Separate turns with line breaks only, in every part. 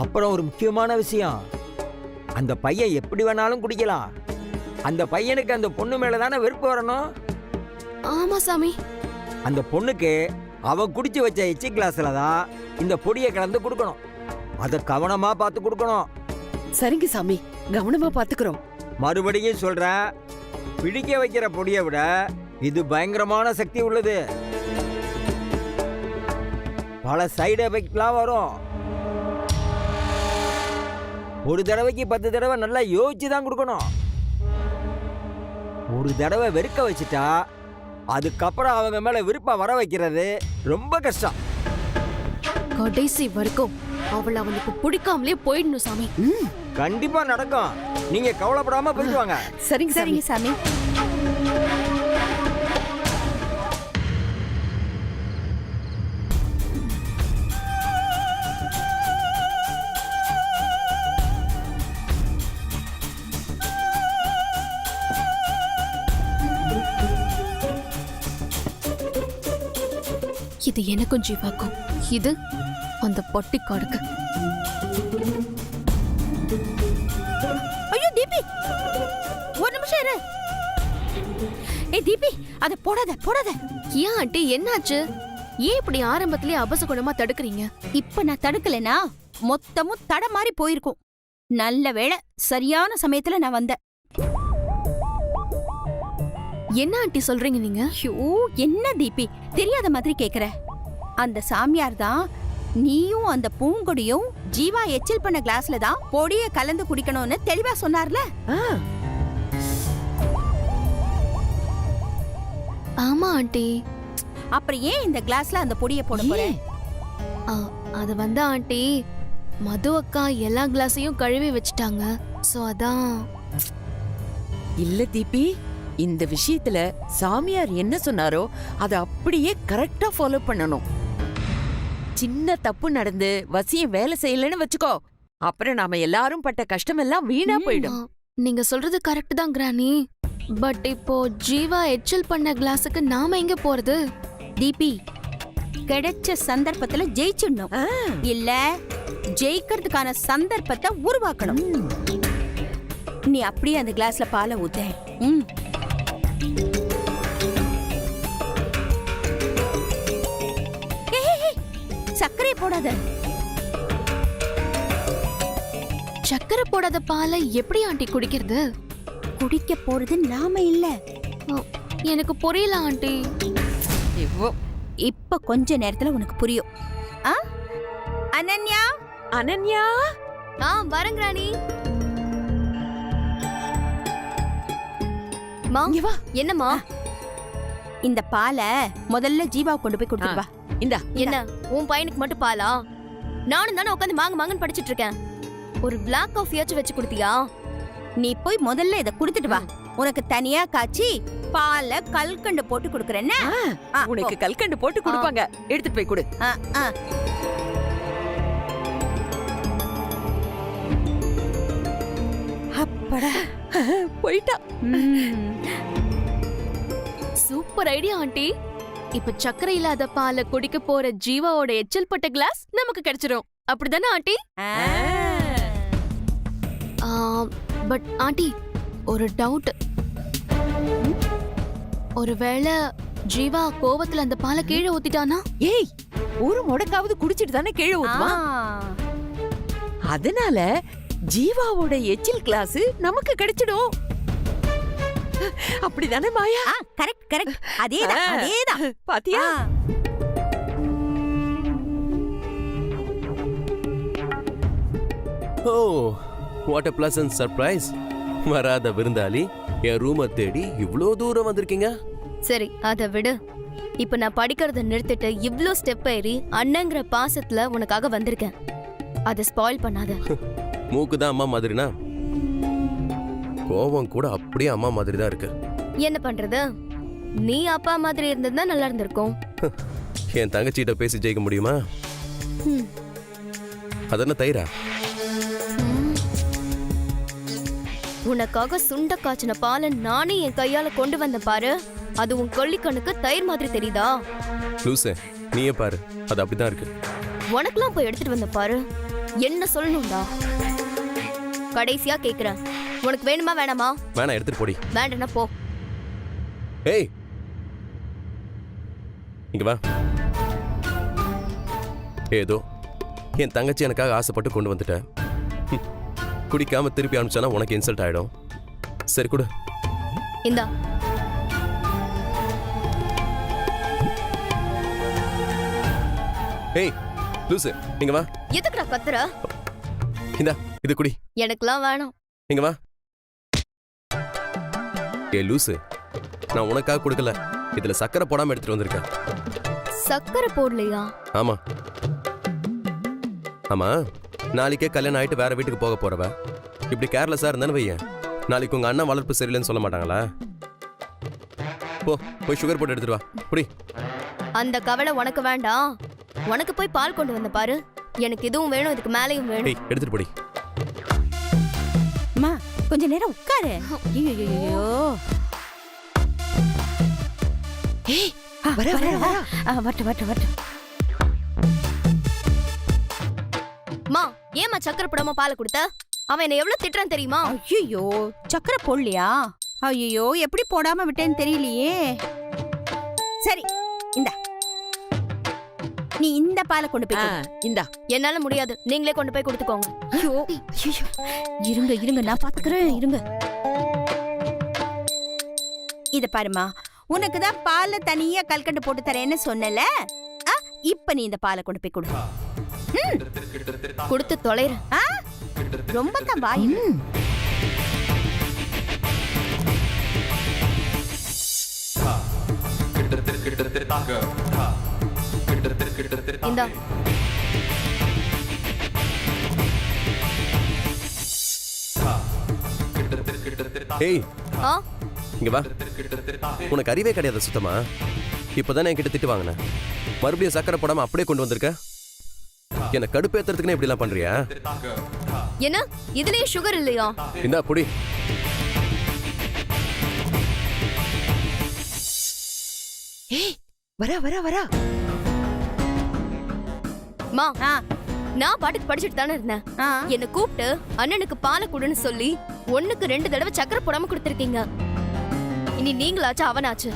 அப்புறம் ஒரு முக்கியமான விஷயம், அந்த பையன் எப்படி வேணாலும் குடிக்கலாம். அந்த பையனுக்கு அந்த பொண்ணு மேல தானே வெறுப்பு வரணும்.
ஆமா சாமி.
அந்த பொண்ணுக்கு அவன் குடிச்சு வச்ச எச்சி கிளாஸ்ல தான் இந்த பொடியை கலந்து கொடுக்கணும். அதை கவனமா பார்த்து கொடுக்கணும்.
சரிங்க சாமி, கவனமா பாத்துக்கிறோம்.
மறுபடியும் சொல்றேன், பிடிக்க வைக்கிற பொடியை விட இது பயங்கரமான சக்தி உள்ளது. பல சைடு எஃபெக்ட்லாம் வரும். ஒரு தடவைக்கு 10 தடவை நல்லா யோசிச்சு தான் கொடுக்கணும். ஒரு தடவை வெறுக்க வச்சுட்டா அதுக்கப்புறம் அவங்க மேல விருப்பம் வர வைக்கிறது ரொம்ப கஷ்டம்.
கடைசி வரைக்கும் அவளை அவனுக்கு பிடிக்காமலே போயிடணும் சாமி.
கண்டிப்பா நடக்கும். நீங்க கவலைப்படாம போயிட்டு வாங்க.
சரிங்க
சரிங்க சாமி. இது எனக்கும் ஜீவாக்கும், இது அந்த பட்டிக்காடுக்கு.
ஐயோ தீபி, ஒரு நிமிஷம் இரு. ஏய் தீபி, அத போடாத போடாத.
ஏன் ஆண்டி, என்னாச்சு? ஏன் இப்படி ஆரம்பத்திலேயே அபசகுணமா தடுக்கிறீங்க?
இப்ப நான் தடுக்கலனா மொத்தமும் தட மாதிரி போயிருக்கும். நல்ல வேளை சரியான சமயத்துல நான் வந்தேன்.
என்ன ஆண்டி சொல்றீங்க நீங்க?
ஐயோ என்ன தீபி, தெரியாத மாதிரி கேக்குற? அந்த சாமியார் தான் நீயும் அந்த பூங்கொடியும் ஜீவா எச்சில் பண்ண கிளாஸ்ல தான் பொடிய கலந்து குடிக்கணும்னு தெளிவா சொன்னார்ல.
ஆமா ஆண்டி.
அப்புறம் ஏன் இந்த கிளாஸ்ல அந்த பொடிய போட போற?
அது வந்து ஆண்டி, மது அக்கா எல்லா கிளாஸையும் கழுவி வச்சுட்டாங்க. சோ அதான்.
இல்ல தீபி, இந்த விஷயத்துல சாமியார் என்ன சொன்னாரோ அதை அப்படியே கரெக்டா ஃபாலோ பண்ணணும். சின்ன தப்பு நடந்து வசியம் வேலை செய்யலன்னு வச்சுக்கோ, அப்புறம் நாம எல்லாரும் பட்ட கஷ்டம் எல்லாம் வீணா போயிடும்.
நீங்க சொல்றது கரெக்ட் தான் கிரானி. பட் இப்போ ஜீவா எச்சில் பண்ண கிளாஸுக்கு நாம எங்க போறது?
தீபி, கிடைச்ச சந்தர்ப்பத்துல ஜெயிச்சிடணும். இல்ல ஜெயிக்கிறதுக்கான சந்தர்ப்பத்தை உருவாக்கணும். நீ அப்படியே அந்த கிளாஸ்ல பாலை ஊத்த. சர்க்கரை போடாத.
சக்கரை போடாத பாலை எப்படி ஆண்டி குடிக்கிறது?
குடிக்க போறது நாம இல்ல.
எனக்கு புரியல ஆண்டி.
இப்ப கொஞ்ச நேரத்துல உனக்கு புரியும். அனன்யா,
அனன்யா.
வரேன் கிரானி. என்னம்மா?
இந்த பாலை முதல்ல ஜீவா கொண்டு போய் கொடுத்துட்டு வா.
இந்தா.
என்ன உன் பையனுக்கு மட்டும் பாலா? நானும் தானே உட்காந்து மாங்கன்னு படிச்சிட்டு இருக்கேன். ஒரு பிளாக் காஃபியாச்சும் வச்சு கொடுத்தியா?
நீ போய் முதல்ல இத குடுத்துட்டு வா. உனக்கு தனியா காய்ச்சி பாலை கல்கண்டு போட்டு கொடுக்கறேன்னா.
உனக்கு கல்கண்டு போட்டு கொடுப்பாங்க, எடுத்துட்டு போய் கொடு.
அப்படா
போயிட்டா.
Super idea aunty. இப்ப சக்கரை இல்லாத பாலை குடிக்க போற ஜீவாவோட எச்சல் பட்ட கிளாஸ் நமக்கு கிடைச்சிரும். அப்படிதானே ஆண்டி? பட் ஆண்டி, ஒரு டவுட். ஒருவேளை ஜீவா கோவத்துல அந்த பாலை கீழே ஊத்திட்டானா?
ஏய், ஒரு முடக்காவது குடிச்சிட்டு தானே கீழே ஊத்துவான். அதனால ஜீவாவோட எச்சில் கிளாஸ் நமக்கு கிடைச்சிடும். அப்படிதானே மாயா?
Correct correct. அதேதான் அதேதான்.
பாத்தியா?
ஓ, வாட் a pleasant surprise. வராத விருந்தாளி என் ரூமை தேடி இவ்ளோ தூரம் வந்திருக்கீங்க.
சரி, அத விடு. இப்ப நான் படிக்கிறத நிறுத்திட்டு இவ்ளோ ஸ்டெப் ஏறி அண்ணங்கிற பாசத்துல உனக்காக வந்திருக்கேன். அத ஸ்பாயில் பண்ணாத.
மூக்குதான் அம்மா மாதிரினா, கோபம் கூட அப்படியே அம்மா மாதிரி தான் இருக்கு.
என்ன பண்றது? நீ அப்பா மாதிரி இருந்ததா நல்லா இருந்திருக்கும்.
என் தங்கச்சிட்ட பேசி ஜெயிக்க முடியுமா? அதென்ன தயிரா?
உனக்காக சுண்ட காய்ச்சின பாலை நானே என் கையால கொண்டு வந்த பாரு. அது உன் கொள்ளிக்கண்ணுக்கு தயிர் மாதிரி தெரியுதா?
லூசே, நீயே பாரு, அது அப்படிதான் இருக்கு.
உனக்கெல்லாம் போய் எடுத்துட்டு வந்த பாரு. என்ன சொல்லணும்டா? கடைசியா கேக்குறேன், உனக்கு வேணுமா வேணாமா?
வேணா எடுத்துட்டு போடி.
வேண்டாம்னா போ.
ஏய் இங்க வா. ஏதோ என் தங்கச்சி எனக்காக ஆசைப்பட்டு கொண்டு வந்துட்டேன். குடிக்காம திருப்பி அனுப்பிச்சானா உனக்கு இன்சல்ட் ஆயிடும். சரி கொடு.
இந்தா.
ஏய் லூசு இங்க வா.
எதுக்குடா கத்துற?
இந்தா இது குடி.
எனக்குலாம் வேணாம்.
இங்க வா. ஏய் லூசு, நான் உனக்காக கொடுக்கல, இதுல சக்கரை போடாம எடுத்துட்டு வந்திருக்கேன்.
சக்கரை போடலையா?
ஆமா ஆமா, நாளைக்கே கல்யாணம் ஆயிட்டு வேற வீட்டுக்கு போக போறவ இப்படி கேர்லெஸ்ஸா இருந்தானு வையேன், நாளைக்கு உங்க அண்ணன் வளர்ப்பு சரியில்லைன்னு சொல்ல மாட்டாங்களா? போய் சுகர் போட்டு எடுத்துட்டு வா. புடி.
அந்த கவலை உனக்கு வேண்டாம். உனக்கு போய் பால் கொண்டு வந்த பாரு. எனக்கு இதுவும் வேணும், இதுக்கு மேலேயும் வேணும்.
ஏய் எடுத்துட்டு போடி.
அம்மா கொஞ்ச நேரம் உட்காரு. ஐயோ
ஏய் வர வர வர.
வட்ட
மா, ஏமா சக்கரை போடாம பாலை கொடுத்த? அவன் என்ன எவ்வளவு திட்டுறான் தெரியுமா?
ஐயோ சக்கரை போடலையா? ஐயோ எப்படி போடாம விட்டேன்னு தெரியலையே. சரி இந்தா, நீ இந்த பாலை கொண்டு போய் கொடு.
இந்தா.
என்னால முடியாது, நீங்களே கொண்டு போய் கொடுத்துக்கோங்க.
ஐயோ இருங்க நான் பாத்துக்கிறேன், இருங்க. இத பாருமா, உனக்கு தான் பால்ல தனியா கல்கண்டு போட்டு தரேன்னு சொன்னல, இப்ப நீ இந்த பாலை கொண்டு போய் கொடு.
கொடுத்து தொலைற.
ரொம்ப தான் வாய்.
இந்தா.
ஏய்
ஆ,
இங்க வா. உனக்கு அறிவே கிடையாது சுத்தமா. இப்பதானே என்கிட்ட திட்டு வாங்கின, மறுபடியும் சக்கரை போடாம அப்படியே கொண்டு வந்திருக்க. என்ன கடுப்பேத்துறதுக்குன்னு இப்படி எல்லாம் பண்றியா?
என்ன இதுலயே சுகர் இல்லையா?
இந்தா புடி.
ஏய் வர வர வர.
மா,
ஆ,
நான் பாட்டுக்கு படிச்சுட்டு தானே இருந்தேன்.
ஆ.
என்ன கூப்பிட்டு அண்ணனுக்கு பாலை கொடுன்னு சொல்லி 1க்கு 2 தடவை சக்கரை போடாம கொடுத்துருக்கீங்க. இனி நீங்களாச்சு அவனாச்சு.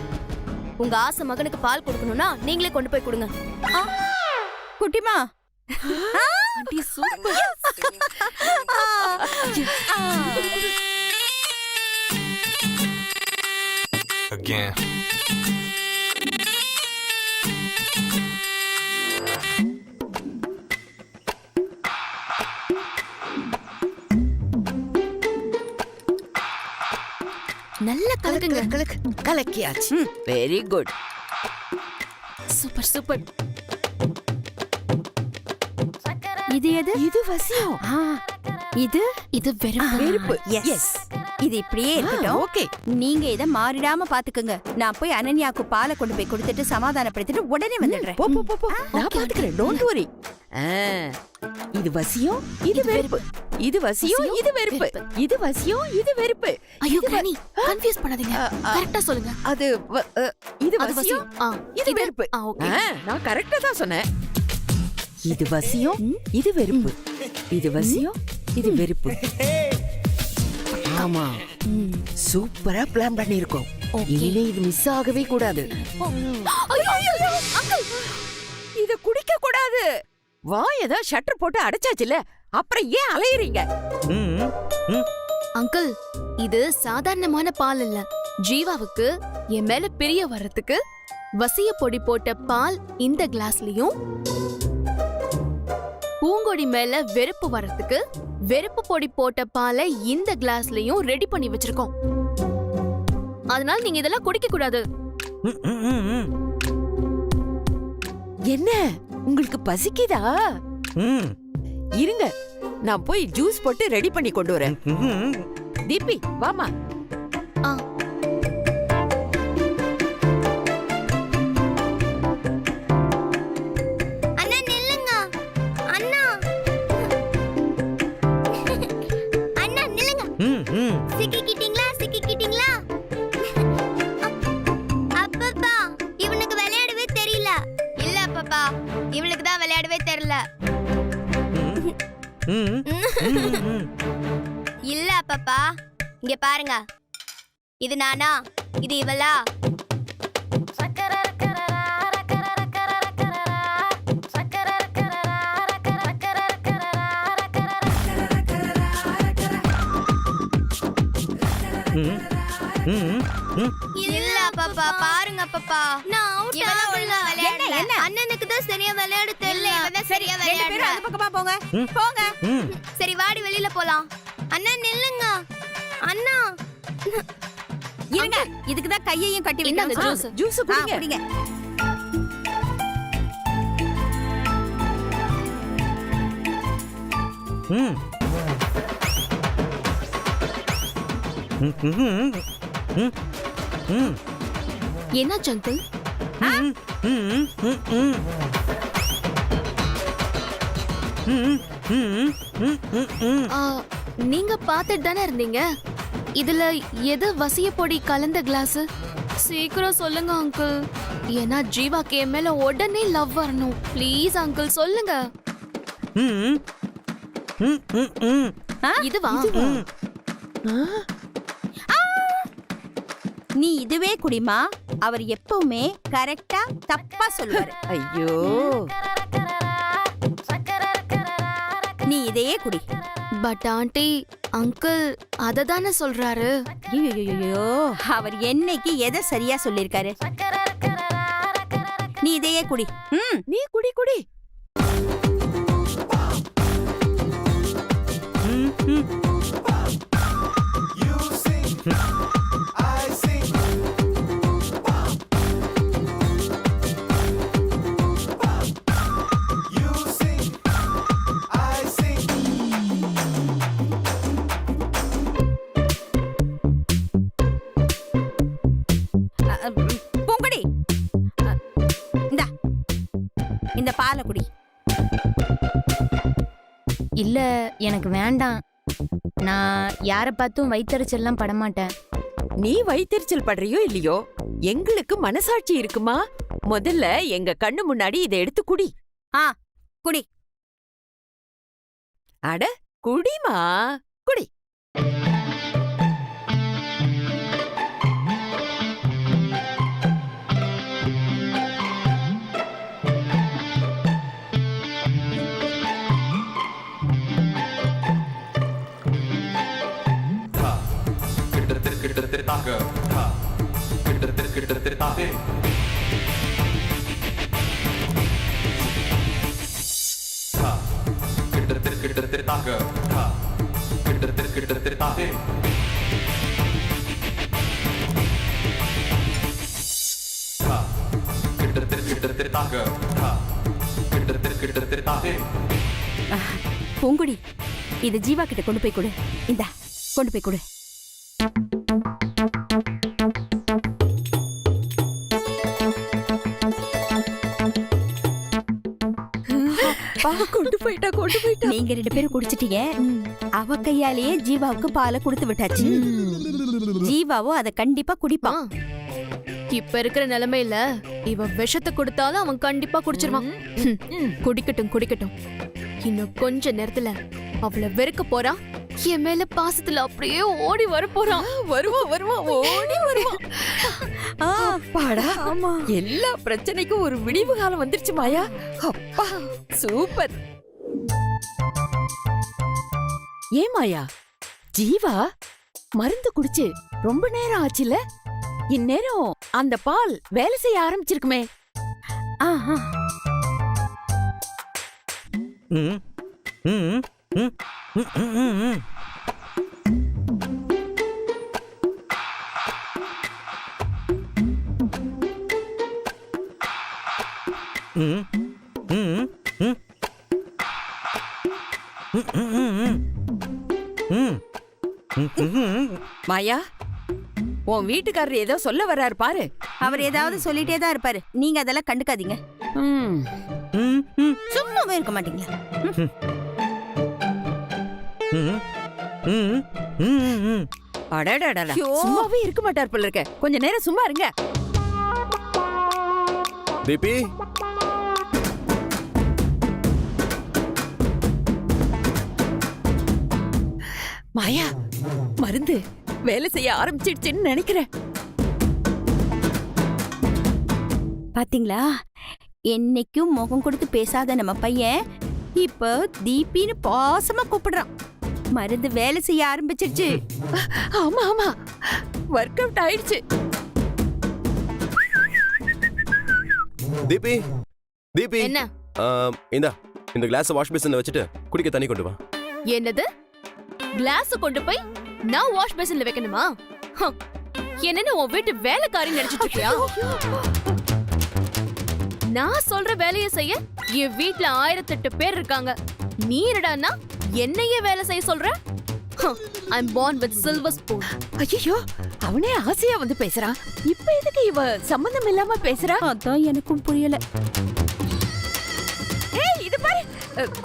உங்க ஆசை மகனுக்கு பால் கொடுக்கணும்னா நீங்களே கொண்டு போய் கொடுங்க.
குட்டிமா
ஆண்டி சூப்பர்.
Again.
நல்ல கலக்குங்க.
கலக்கு கலக்கியாச்சு. Very good.
Super super.
இது எது?
இது வசியம்.
இது
இது வெறும்
வெறுப்பு.
எஸ். இது இப்படியே இருக்கட்டும்.
ஓகே.
நீங்க இத மாறிடாம பாத்துக்கங்க. நான் போய் அனன்யாக்கு பாலை கொண்டு போய் கொடுத்துட்டு சமாதானப்படுத்திட்டு உடனே வந்துடுறேன்.
போ போ போ. நான் பாத்துக்கிறேன். Don't worry. இது வசியம், இது வெறுப்பு. இது வசியம், இது வெறுப்பு. இது வசியம், இது வெறுப்பு.
ஐயோ ராணி, கன்ஃபியூஸ் பண்ணாதீங்க. கரெக்ட்டா சொல்லுங்க.
அது இது வசியம், இது வெறுப்பு.
ஓகே.
நான் கரெக்ட்டா தான் சொன்னேன். இது வசியம், இது வெறுப்பு. இது வசியம், இது வெறுப்பு. ஆமா, சூப்பரா பிளான் பண்ணிருக்கோம். இனிமே இது மிஸ் ஆகவே கூடாது. இத குடிக்க கூடாது. வாயதா ஷட்டர் போட்டு அடைச்சாச்சுல, அப்புறம் ஏன் அலையறீங்க?
அங்கிள், இது சாதாரணமான பால் இல்ல. ஜீவாவுக்கு என் மேல பிரிய வர்றதுக்கு வசிய பொடி போட்ட பால் இந்த கிளாஸ்லயும், பூங்கொடி மேல வெறுப்பு வர்றதுக்கு வெறுப்பு பொடி போட்ட பாலை இந்த கிளாஸ்லயும் ரெடி பண்ணி வச்சிருக்கோம். அதனால நீங்க இதெல்லாம் குடிக்க கூடாது.
என்ன உங்களுக்கு பசிக்குதா? இருங்க, நான் போய் ஜூஸ் போட்டு ரெடி பண்ணி கொண்டு வரேன். தீபி வாமா.
அண்ணா நில்லுங்க. அண்ணா அண்ணா நில்லுங்க. சிக்கிக்கிட்டீங்களா? சிக்கிக்கிட்டீங்களா? அப்பப்பா, இவனுக்கு விளையாடவே தெரியல. இல்ல அப்பப்பா, இவனுக்கு தான் விளையாடவே தெரியல. இல்ல அப்பப்பா, இங்க பாருங்க. இது நானா, இது இவளா? இல்ல அப்பப்பா, பாருங்க அப்பப்பா, நான் அவுட்
என்ன, என்ன?
அண்ணனுக்கு தான் சரியா விளையாட தெரியல, இவன் தான் சரியா
ரெண்டு பேரும்
விளையாடுறா.
அந்த பக்கமா போங்க போங்க.
சரி வாடி வெளியில போலாம். அண்ணா நில்லுங்க அண்ணா.
இருங்க, இதுக்கு தான் கையையும் கட்டி
இந்தாங்க
வைக்கணும்.
juice.
ஜூஸ் குடிங்க.
குடிங்க.
என்னாச்சு அங்கிள்? நீங்க பாத்துட்டு தானே இருந்தீங்க. இதுல எது வசிய பொடி கலந்த கிளாஸ்? சீக்கிரம் சொல்லுங்க அங்கிள். ஏன்னா ஜீவாக்கு என் மேல உடனே லவ் வரணும். ப்ளீஸ் அங்கிள் சொல்லுங்க. இதுவா?
நீ இதுவே குடிமா. அவர் எப்பவுமே கரெக்டா தப்பா சொல்லுவாரு.
ஐயோ,
நீ இதையே குடி.
பட் ஆண்டி, அங்கிள் அத தானே சொல்றாரு.
ஐயோ, அவர் என்னைக்கு எதை சரியா சொல்லிருக்காரு? நீ இதையே குடி.
நீ குடி குடி.
பூங்குடி, இந்தா இந்த பாலை குடி.
இல்ல எனக்கு வேண்டாம். நான் யார பார்த்தும் வயித்தறிச்சல்லாம் படமாட்டேன்.
நீ வயித்தெரிச்சல் படுறியோ இல்லையோ, எங்களுக்கு மனசாட்சி இருக்குமா? முதல்ல எங்க கண்ணு முன்னாடி இதை எடுத்து குடி.
குடி.
அட குடிமா, குடி.
பூங்குடி, இது ஜீவா கிட்ட கொண்டு போய் கொடு. இந்தா கொண்டு போய் கொடு.
கொண்டு போயிட்டா, கொண்டு போயிட்டா.
நீங்க ரெண்டு பேரும் குடிச்சிட்டீங்க. அவ கையாலேயே ஜீவாவுக்கு பாலை கொடுத்து விட்டாச்சு. ஜீவாவும் அதை கண்டிப்பா குடிப்பான்.
இப்ப இருக்கிற நிலைமையில இவ விஷத்தை கொடுத்தாலும் அவன் கண்டிப்பா குடிச்சிருவான். குடிக்கட்டும் குடிக்கட்டும். இன்னும் கொஞ்ச நேரத்துல அவளை வெறுக்க போறா. என் மேல பாசத்துல அப்படியே ஓடி வர போறான்.
வருவான் வருவான், ஓடி வருவான். அப்பாடா, எல்லா பிரச்சனைக்கும் ஒரு விடிவு காலம் வந்துருச்சு மாயா. அப்பா சூப்பர். ஏன் மாயா, ஜீவா மருந்து குடிச்சு ரொம்ப நேரம் ஆச்சுல? இந்நேரம் அந்த பால் வேலை செய்ய ஆரம்பிச்சிருக்குமே. மாயா, உன் வீட்டுக்காரர் ஏதோ சொல்ல வர்றாரு பாரு.
அவர் ஏதாவது சொல்லிட்டே தான் இருப்பாரு. நீங்க அதெல்லாம் கண்டுக்காதீங்க. சும்மாவே இருக்க மாட்டீங்களா?
அடடடடா, சும்மாவே இருக்க மாட்டார் போல இருக்க. கொஞ்ச நேரம் சும்மா இருங்க. மாயா மருந்து வேலை செய்ய ஆரம்பிச்சிடுச்சுன்னு நினைக்கிறேன்.
பாத்தீங்களா, என்னைக்கும் முகம் கொடுத்து பேசாத நம்ம பையன் இப்ப தீபின்னு பாசமா கூப்பிடுறான். மருந்து வேலை செய்ய ஆரம்பிச்சிருச்சு.
ஆமா ஆமா, ஒர்க் அவுட் ஆயிடுச்சு.
தீபி தீபி
என்ன
இந்தா இந்த கிளாஸ் வாஷ் பேசின்ல வச்சுட்டு குடிக்க தண்ணி கொண்டு வா.
என்னது? கிளாஸ் கொண்டு போய் நான் வாஷ் பேசின்ல வைக்கணுமா? ஹம். என்னன்னு உன் வீட்டு வேலைக்காரி நினைச்சிட்டு இருக்கியா? நான் சொல்ற வேலையை செய்ய என் வீட்ல 1008 பேர் இருக்காங்க. நீ என்னடான்னா என்னையே வேலை செய்ய சொல்ற? I'm born with silver spoon.
ஐயோ, அவனே ஆசையா வந்து பேசுறான். இப்ப எதுக்கு இவ சம்பந்தம் இல்லாம பேசுறா?
அதான் எனக்கும் புரியல.
ஏய், இது பாரு.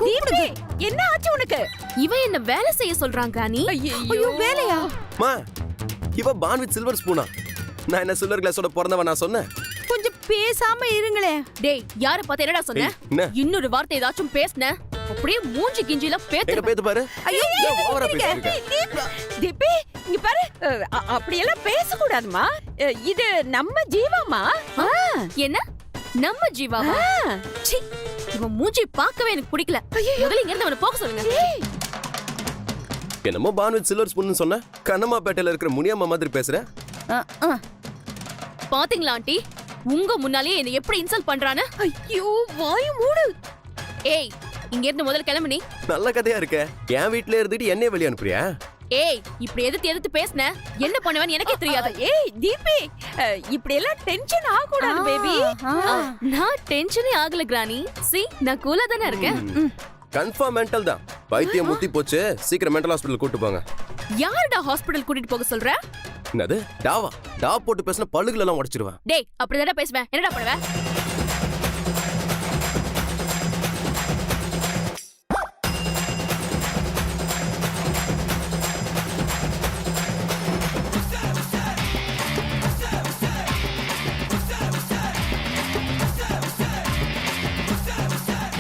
தீபி, என்ன ஆச்சு உனக்கு?
இவன் என்ன வேலை செய்ய சொல்றாங்க நீ?
ஐயோ, வேலையா?
மா, இவ பான் வித் சில்வர் ஸ்பூனா? நான் என்ன சில்வர் கிளாஸோட பிறந்தவன் நான் சொன்னேன்?
கொஞ்சம் பேசாம இருங்களே.
டேய், யார பார்த்து என்னடா சொன்ன?
ஏய், என்ன?
இன்னொரு வார்த்தை ஏதாச்சும் பேசுன அப்படியே மூஞ்சி கிஞ்சில
எங்க
பேத்து.
பேத்து பாரு.
ஐயோ,
ஏன் ஓவரா பேசிட்டு இருக்க?
தீபி, இங்க பாரு. அப்படியெல்லாம் பேசக்கூடாதுமா. இது நம்ம ஜீவாமா.
என்ன நம்ம ஜீவாவா? சீ, இவன் மூஞ்சி பார்க்கவே எனக்கு பிடிக்கல. முதல்ல இங்க இருந்து அவனை போக சொல்லுங்க.
என்னமோ பான் வித் சில்வர் ஸ்பூன் சொன்ன, கண்ணம்மாப்பேட்டையில இருக்கிற முனியம்மா மாதிரி பேசுற.
பாத்தீங்களா ஆண்டி, உங்க முன்னாலேயே என்ன எப்படி இன்சல்ட் பண்றானு?
ஐயோ, வாய் மூடு.
ஏய், இங்க இருந்து முதல்ல கிளம்பு நீ.
நல்ல கதையா இருக்க. என் வீட்ல இருந்துட்டு என்னைய வெளிய அனுப்புறியா?
ஏய், இப்படி எதிர்த்து பேசுன என்ன பண்ணுவேன்னு எனக்கே தெரியாது.
ஏய் தீபி, இப்படி எல்லாம் டென்ஷன் ஆக கூடாது பேபி.
நான் டென்ஷனே ஆகல கிரானி. சி, நான் கூலா தானே இருக்கேன்.
கன்ஃபார்ம் மென்டல் தான். பைத்தியம் முத்தி போச்சு. சீக்கிரம் மென்டல் ஹாஸ்பிடல் கூட்டு போங்க.
யாருடா ஹாஸ்பிடல் கூட்டிட்டு போக சொல்ற?
என்னது டாவா? டா போட்டு பேசின பல்லுகள் எல்லாம் உடைச்சிருவேன்.
டேய், அப்படிதாடா பேசுவேன். என்னடா பண்ணுவ?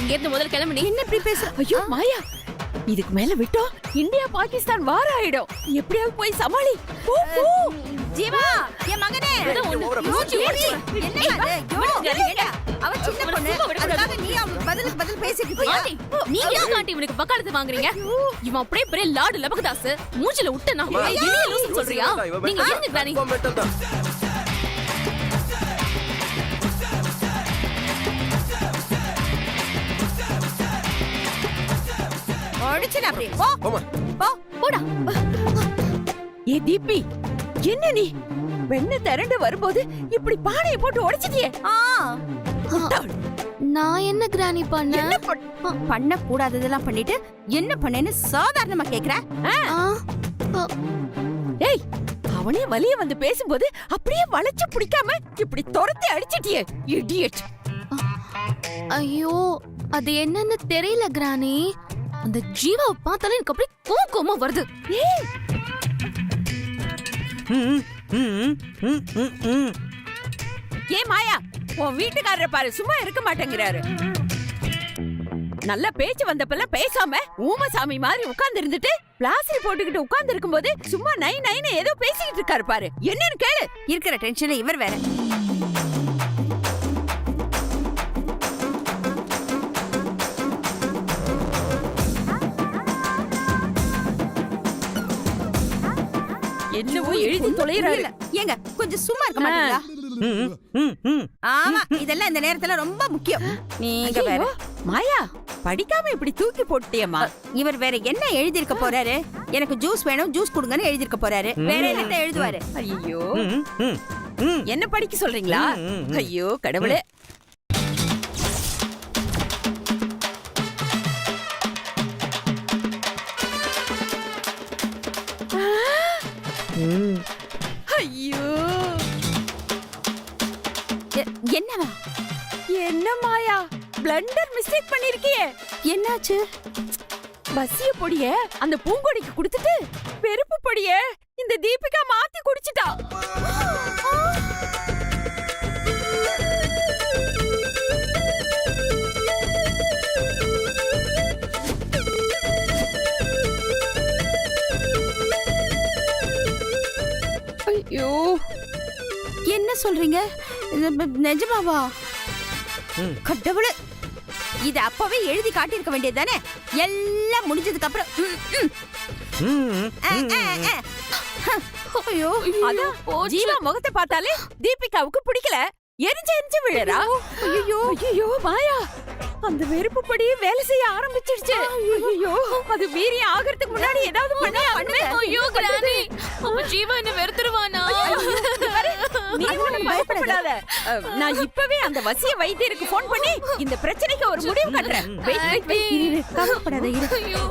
இங்க இருந்து முதல்ல கிளம்பு நீ.
என்ன இப்படி பேச? ஐயோ மாயா, இதுக்கு மேல விட்டோம் இந்தியா பாகிஸ்தான் வார் ஆயிடும். எப்படியாவது போய் சமாளி. போ போ.
ஜீவா, என் மகனே.
மூஞ்சி உடைச்சு.
என்னடா இது? யோ, அவ சின்ன பொண்ணு. அதுக்காக நீ அவளுக்கு பதில் பேசிட்டு இருக்கியா?
ஆண்டி, நீங்க எதுக்கு ஆண்டி இவனுக்கு வக்காலத்து வாங்குறீங்க? இவன் அப்படியே பெரிய லாடு லபகதாஸ். மூஞ்சில விட்டு நான் இனிய லூசுன்னு சொல்றியா? நீங்க இருங்க கிரானி.
கன்ஃபார்ம் மென்டல் தான்.
ஒடிச்சுனா அப்படியே. போ
போமா.
போ.
போடா.
ஏ தீபி, என்ன நீ வெண்ண திரண்டு வரும்போது இப்படி பானையை போட்டு உடைச்சிட்டியே?
நான் என்ன கிரானி பண்ண?
பண்ண கூடாததெல்லாம் பண்ணிட்டு என்ன பண்ணேன்னு சாதாரணமா கேக்குற?
ஏய், அவனே வலிய வந்து பேசும்போது அப்படியே வளைச்சு பிடிக்காம இப்படி துரத்தி அடிச்சிட்டியே, இடியட்.
ஐயோ, அது என்னன்னு தெரியல கிரானி. அந்த ஜீவாவை பார்த்தாலே எனக்கு அப்படியே கோவமா வருது.
ஏ மாயா, உன் வீட்டுக்காரரை பாரு, சும்மா இருக்க மாட்டேங்கிறாரு. நல்ல பேச்சு வந்தப்பெல்லாம் பேசாம ஊமசாமி மாதிரி உட்கார்ந்து இருந்துட்டு பிளாஸ்டர் போட்டுக்கிட்டு உட்கார்ந்து இருக்கும்போது சும்மா நை நைன்னு ஏதோ பேசிக்கிட்டு இருக்காரு பாரு. என்னன்னு கேளு.
இருக்கிற டென்ஷன்ல இவர் வேற.
என்னவோ எழுதி தொலைறாரு.
ஏங்க கொஞ்சம் சும்மா இருக்க மாட்டீங்களா? ஆமா, இதெல்லாம் இந்த நேரத்துல ரொம்ப முக்கியம். நீங்க வேற.
மாயா, படிக்காம இப்படி தூக்கி போட்டியம்மா.
இவர் வேற என்ன எழுதி இருக்க போறாரு? எனக்கு ஜூஸ் வேணும், ஜூஸ் கொடுங்கன்னு எழுதி இருக்க போறாரு. வேற என்ன எழுதுவாரு?
ஐயோ, என்ன படிக்க சொல்றீங்களா? ஐயோ கடவுளே. ஐயோ,
என்னவா?
என்ன மாயா, பிளண்டர் மிஸ்டேக் பண்ணிருக்கியே.
என்னாச்சு?
பசிய பொடிய அந்த பூங்கொடிக்கு கொடுத்துட்டு வெறுப்பு பொடிய இந்த தீபிகா மாத்தி குடிச்சிட்டா.
ஐயோ என்ன சொல்றீங்க? நிஜமாவா? கடவுளே, இது அப்பவே எழுதி காட்டியிருக்க வேண்டியது தானே? எல்லாம் முடிஞ்சதுக்கு அப்புறம்
ஐயோ அதான் ஜீவா முகத்தை பார்த்தாலே தீபிகாவுக்கு பிடிக்கல. எரிஞ்சு விழறா. ஐயோ ஐயோ மாயா, அந்த வெறுப்பு படி வேலை செய்ய ஆரம்பிச்சிடுச்சு. ஐயோ அது வீரியம் ஆகிறதுக்கு முன்னாடி ஏதாவது பண்ணு.
ஐயோ கிரானி, அவன் ஜீவா என்ன வெறுத்துருவானா?
நீ ஒண்ணும் பயப்படாத. நான் இப்பவே அந்த வசிய வைத்தியருக்கு போன் பண்ணி இந்த பிரச்சனைக்கு ஒரு முடிவு கட்டுறேன்.
கவலைப்படாத இரு.
ஐயோ